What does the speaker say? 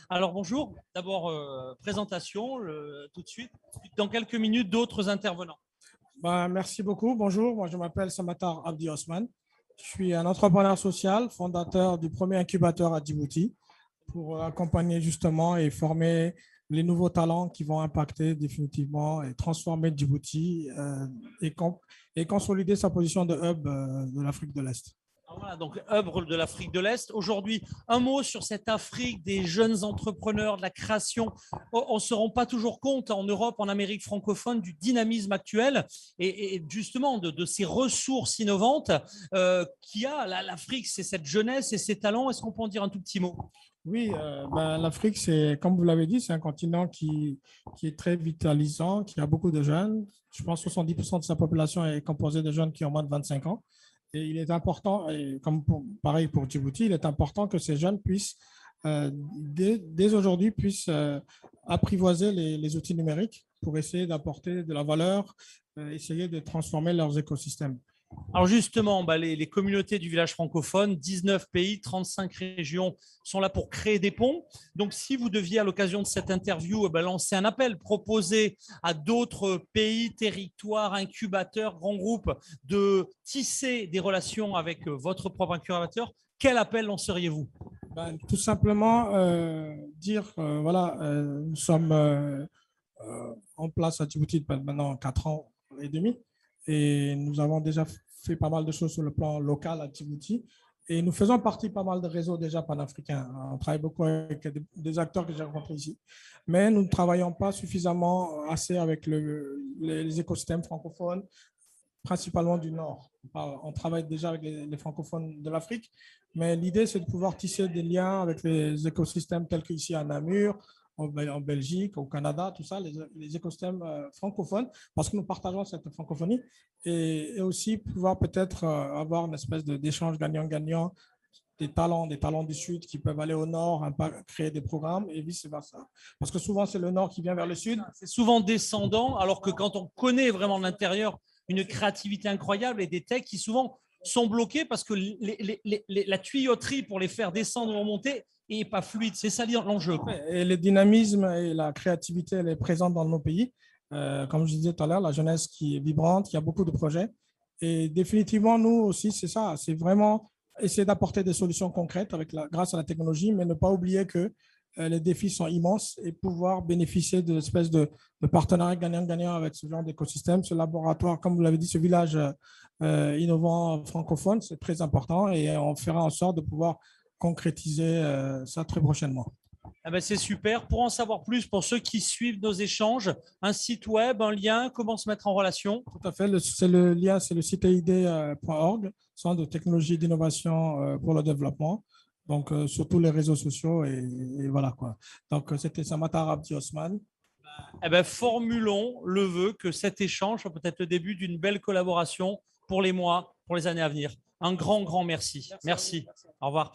Alors bonjour, d'abord présentation tout de suite, dans quelques minutes d'autres intervenants. Merci beaucoup. Bonjour, moi je m'appelle Samatar Abdi Osman. Je suis un entrepreneur social, fondateur du premier incubateur à Djibouti pour accompagner justement et former les nouveaux talents qui vont impacter définitivement et transformer Djibouti et consolider sa position de hub de l'Afrique de l'Est. Voilà, donc œuvre de l'Afrique de l'Est. Aujourd'hui, un mot sur cette Afrique des jeunes entrepreneurs, de la création. On ne se rend pas toujours compte en Europe, en Amérique francophone, du dynamisme actuel et justement de ces ressources innovantes qu'il y a. L'Afrique, c'est cette jeunesse et ces talents. Est-ce qu'on peut en dire un tout petit mot? Oui, l'Afrique, c'est, comme vous l'avez dit, c'est un continent qui est très vitalisant, qui a beaucoup de jeunes. Je pense que 70% de sa population est composée de jeunes qui ont moins de 25 ans. Et il est important, et pareil pour Djibouti, il est important que ces jeunes puissent, dès aujourd'hui, puissent apprivoiser les outils numériques pour essayer d'apporter de la valeur, essayer de transformer leurs écosystèmes. Alors justement, les communautés du village francophone, 19 pays, 35 régions sont là pour créer des ponts. Donc si vous deviez, à l'occasion de cette interview, lancer un appel, proposer à d'autres pays, territoires, incubateurs, grands groupes de tisser des relations avec votre propre incubateur, quel appel lanceriez-vous? Tout simplement dire, nous sommes en place à Djibouti depuis maintenant 4 ans et demi. Et nous avons déjà fait pas mal de choses sur le plan local à Djibouti. Et nous faisons partie pas mal de réseaux déjà panafricains. On travaille beaucoup avec des acteurs que j'ai rencontrés ici. Mais nous ne travaillons pas suffisamment assez avec les écosystèmes francophones, principalement du Nord. On travaille déjà avec les francophones de l'Afrique, mais l'idée, c'est de pouvoir tisser des liens avec les écosystèmes tels qu'ici à Namur, en Belgique, au Canada, tout ça, les écosystèmes francophones, parce que nous partageons cette francophonie, et aussi pouvoir peut-être avoir une espèce d'échange gagnant-gagnant, des talents du Sud qui peuvent aller au Nord, créer des programmes et vice-versa. Parce que souvent, c'est le Nord qui vient vers le Sud. C'est souvent descendant, alors que quand on connaît vraiment l'intérieur, une créativité incroyable et des techs qui souvent sont bloqués parce que la tuyauterie pour les faire descendre ou remonter n'est pas fluide. C'est ça l'enjeu. Et le dynamisme et la créativité, elle est présente dans nos pays. Comme je disais tout à l'heure, la jeunesse qui est vibrante, qui a beaucoup de projets. Et définitivement, nous aussi, c'est ça. C'est vraiment essayer d'apporter des solutions concrètes grâce à la technologie, mais ne pas oublier que les défis sont immenses et pouvoir bénéficier de l'espèce de partenariat gagnant-gagnant avec ce genre d'écosystème, ce laboratoire, comme vous l'avez dit, ce village innovant francophone, c'est très important et on fera en sorte de pouvoir concrétiser ça très prochainement. C'est super. Pour en savoir plus, pour ceux qui suivent nos échanges, un site web, un lien, comment se mettre en relation? Tout à fait. Le lien, c'est le site eid.org, Centre de technologie d'innovation pour le développement. Donc, sur tous les réseaux sociaux et voilà quoi. Donc, c'était Samatar Abdi Osman. Formulons le vœu que cet échange soit peut-être le début d'une belle collaboration pour les mois, pour les années à venir. Un grand merci. Merci. Au revoir.